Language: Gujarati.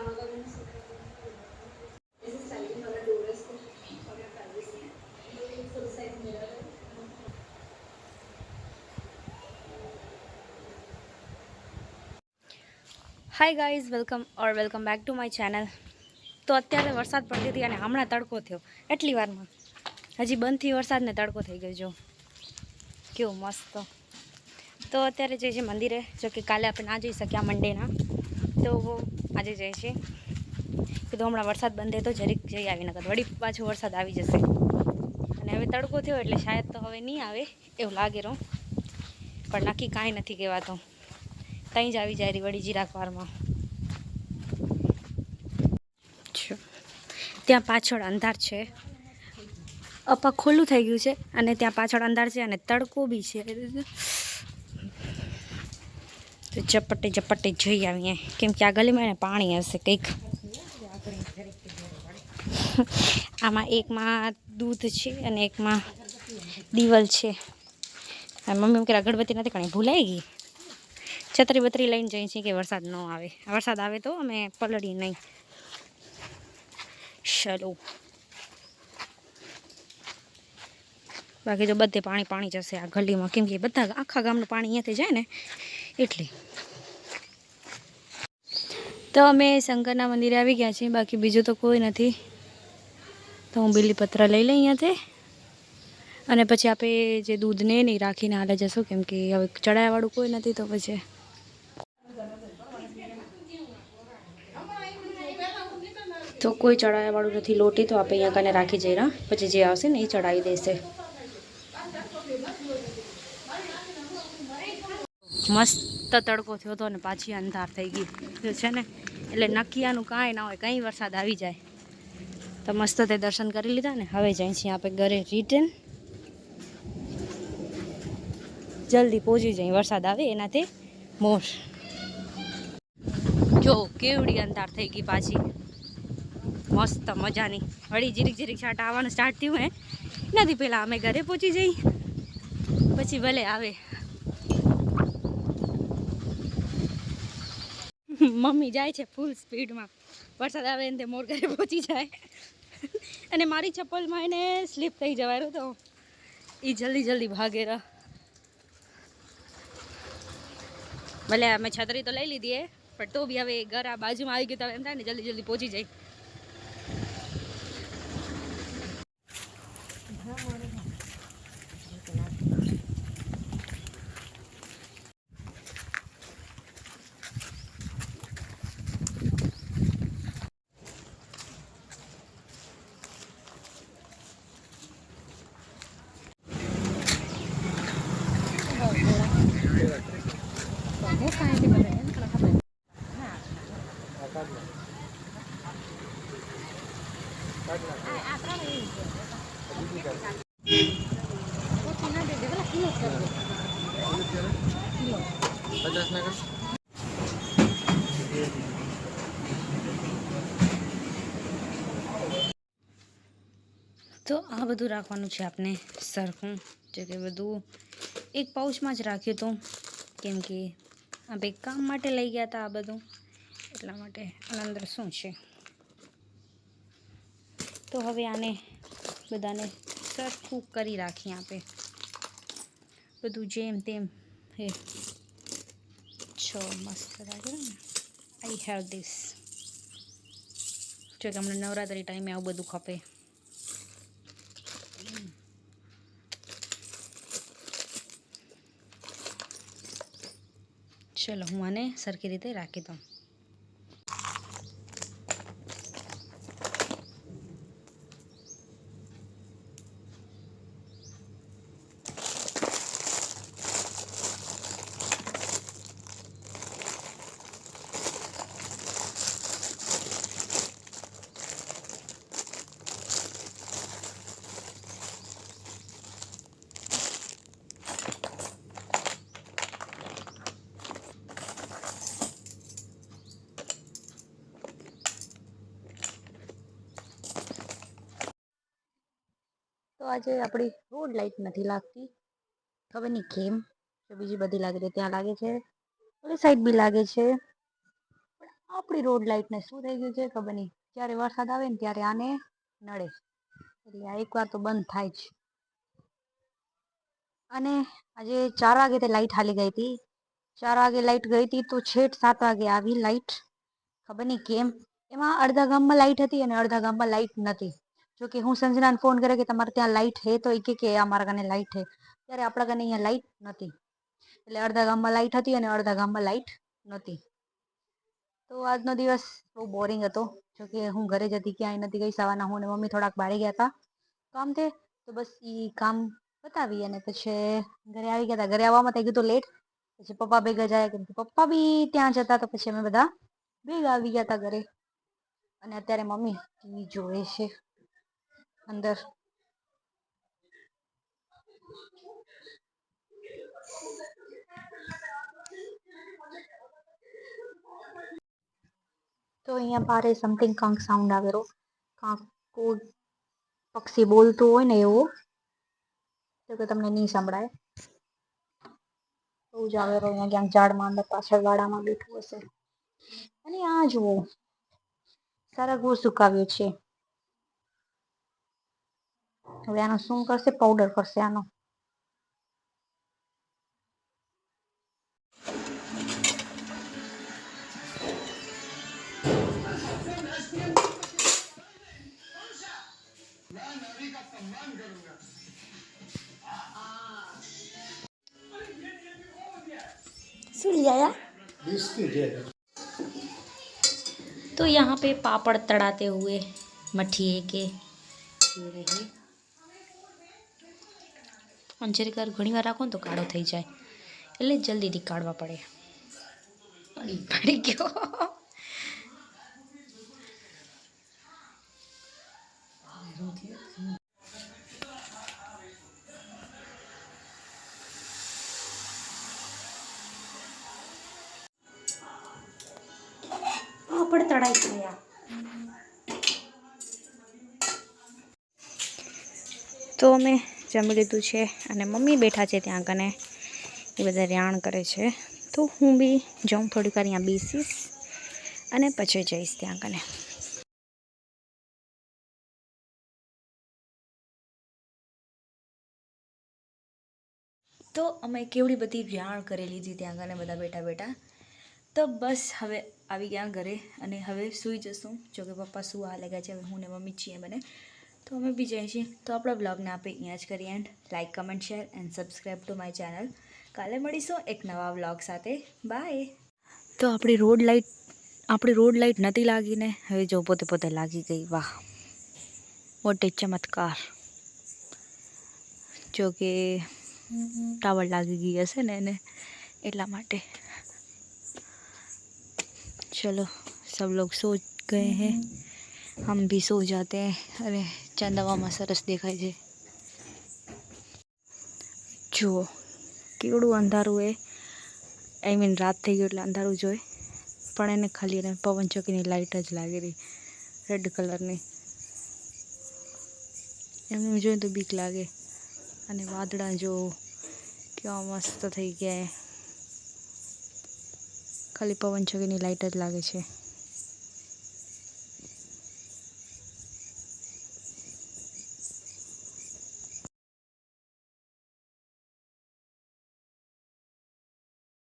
Hi guys welcome back to my channel. तो अत्यारे वरसाद पड़ती थी अने हमणां तड़को थयो एटली वारमां हजी बंध थी वरसाद ने तड़को थई गयो। जो केवो मस्त। तो अत्यारे जई छे मंदिरे, जो कि काले आपणे ना जई शक्या मंडेना, तो आजे जई छे कीधुं हमणां वरसाद बंधे तो जरीक जई आवी, नकर वળી पाछो वरसाद आवी जशे। अने हवे तड़को थयो એટલે शायद तो हवे नहीं आवे एवुं लागे रो, पण नक्की कांई नथी कहेवातो। तई ज आवी जाय री वળી जीराक वारमां। ત્યાં પાછળ અંધાર છે, અપા ખુલ્લું થઈ ગયું છે અને ત્યાં પાછળ અંધાર છે અને તડકો બી છે। તો ઝપટે ઝપટે જઈ આવીએ, કેમ કે આ ગલીમાં એને પાણી હશે કંઈક। આમાં એકમાં દૂધ છે અને એકમાં દીવલ છે। મમ્મી એમ કે અગરબત્તી નથી પણ ભૂલાઈ ગઈ। છત્રી બત્રી લઈને જઈએ છીએ કે વરસાદ ન આવે, વરસાદ આવે તો અમે પલળી નહીં। ચલો, બાકી તો બધે પાણી પાણી જશે આ ગલીમાં, કેમ કે બધા આખા ગામનું પાણી અહીંયાથી જાય ને એટલે। તો અમે શંકરના મંદિરે આવી ગયા છીએ, બાકી બીજું તો કોઈ નથી। તો હું બીલીપત્ર લઈ લઈ અહીંયાથી, અને પછી આપણે જે દૂધને નહીં રાખીને હાલે જશું, કેમ કે હવે ચડાયાવાળું કોઈ નથી। તો પછી તો કોઈ ચડાયાવાળું નથી લોટી, તો આપણે અહીંયા કને રાખી જઈએ, પછી જે આવશે ને એ ચડાવી દેશે। મસ્ત તડકો થયો હતો ને પાછી અંધાર થઈ ગઈ છે ને, એટલે નકિયાનું કાંઈ ના હોય, કંઈ વરસાદ આવી જાય। તો મસ્ત તે દર્શન કરી લીધા ને, હવે જઈએ છીએ આપણે ઘરે રિટર્ન। જલ્દી પહોંચી જાય, વરસાદ આવે એનાથી મોર। જો કેવડી અંધાર થઈ ગઈ પાછી, મસ્ત મજાની। વળી જીરીક જીરીક છાંટા આવવાનું સ્ટાર્ટ થયું હે, નથી પહેલાં અમે ઘરે પહોંચી જઈ, પછી ભલે આવે। મમ્મી જાય છે ફૂલ સ્પીડમાં, વરસાદ આવે ને તે મોર ઘરે પહોંચી જાય। અને મારી ચપ્પલમાં એને સ્લીપ થઈ જવાયું, તો એ જલ્દી જલ્દી ભાગે રહ। ભલે અમે છત્રી તો લઈ લીધી, પણ તો બી હવે ઘર આ બાજુમાં આવી ગયું તો એમ થાય ને જલ્દી જલ્દી પહોંચી જાય। તો આ બધું રાખવાનું છે આપણે સરખું, જે કે બધું એક પાઉચમાં જ રાખ્યું હતું, કેમ કે આપણે કામ માટે લઈ ગયા હતા આ બધું, એટલા માટે। આના અંદર શું છે, તો હવે આને બધાને સરખું કરી રાખીએ આપણે, બધું જેમ તેમ હે। છો મસ્ત લાગે ને, આઈ હેવ ધીસ। જો કે હમણાં નવરાત્રી ટાઈમે આવું બધું ખપે। ચલો હું આને સરખી રીતે રાખી દઉં। તો આજે આપણી રોડ લાઈટ નથી લાગતી, ખબર નહીં કેમ, તો બીજી બધી લાગે છે, ત્યાં લાગે છે, ઓલી સાઈડ બી લાગે છે, આપણી રોડ લાઇટને શું થઈ ગયું છે ખબર નહીં, જ્યારે વરસાદ આવે ને ત્યારે આને નડે, એટલે આ એકવાર તો બંધ થાય જ. અને આજે 4 વાગે તે લાઈટ હાલી ગઈ હતી. 4 વાગે લાઈટ ગઈ હતી તો છેટ 7 વાગે આવી લાઈટ. ખબર નહીં કેમ. એમાં અડધા ગામમાં લાઈટ હતી અને અડધા ગામમાં લાઈટ નથી. જો કે હું સંજનાને ફોન કરે કે તમારે ત્યાં લાઈટ હે, તો એ કે અમારા ગાને લાઈટ હે. ત્યારે આપણા ગાને અહીંયા લાઈટ નથી. એટલે અડધા ગામમાં લાઈટ હતી અને અડધા ગામમાં લાઈટ નહોતી. તો આજનો દિવસ બહુ બોરિંગ હતો. જોકે હું ઘરે જ હતી, ક્યાંય નથી ગઈ. સવારના હું અને મમ્મી થોડાક બહાર ગયા હતા કામથી. તો બસ એ કામ પતાવી અને પછી ઘરે આવી ગયા હતા. ઘરે આવવામાં થઈ ગયું હતું લેટ. પછી પપ્પા ભેગા જાય, કેમ કે પપ્પા બી ત્યાં જતા. તો પછી અમે બધા ભેગા આવી ગયા હતા ઘરે. અને અત્યારે મમ્મી ટીવી જોવે છે અંદર. તો અહીંયા બારે સમથિંગ કાંક સાઉન્ડ આવેલો, કાંક કોઈ પક્ષી બોલતું હોય ને એવું. તો કે તમને નહીં સંભળાય. બહુ જ આવેલો અહીંયા, ક્યાંક ઝાડમાં અંદર પાછળ વાડામાં બેઠું હશે. અને આ જુઓ, સરગવો સુકાવ્યો છે. હવે આનો શું કરશે? પાવડર કરશે આનો. શું लिया यार? बिस्किट है। तो यहाँ पे पापड़ तड़ाते हुए मठिए के ये रहे। અંજરી કર ઘણી વાર રાખો ને તો કાળો થઈ જાય, એટલે જલ્દીથી કાઢવા પડે. પડી ગયો. પાપડ તળાઈ ગયા. તો અમે જમી લીધું છે અને મમ્મી બેઠા છે ત્યાં કને, એ બધા રાણ કરે છે. તો હું બી જાઉં થોડીક વાર અહીંયા બેસીશ અને પછી જઈશ ત્યાં કને. તો અમે કેવડી બધી રાણ કરી લીધી ત્યાં કને બધા બેઠા બેઠા. તો બસ હવે આવી ગયા ઘરે અને હવે સૂઈ જશું. જોકે પપ્પા સુવા લાગ્યા છે, હવે હું ને મમ્મી છીએ બને. તો અમે બી જઈએ છીએ. તો આપણા બ્લોગને આપણે અહીંયા જ કરીએ and. Like, comment, share and subscribe to my channel. કાલે મળીશું એક નવા વ્લોગ સાથે. બાય. તો આપણી રોડ લાઇટ નથી લાગીને હવે જો પોતે પોતે લાગી ગઈ. વાહ, મોટે ચમત્કાર. જો કે ટાવર લાગી ગઈ હશે ને એને, એટલા માટે. चलो सब लोग सो गए हैं, हम भी सो जाते हैं. अरे ચાંદાવામાં સરસ દેખાય છે. જુઓ કેવડું અંધારું એ, આઈ મીન રાત થઈ ગયું એટલે અંધારું જોઈએ. પણ એને ખાલી એને પવનચક્કીની લાઇટ જ લાગી રહી, રેડ કલરની. એમને જોઈએ તો બીક લાગે. અને વાદળા જો કેવા મસ્ત થઈ ગયા, ખાલી પવનચક્કીની લાઇટ જ લાગે છે.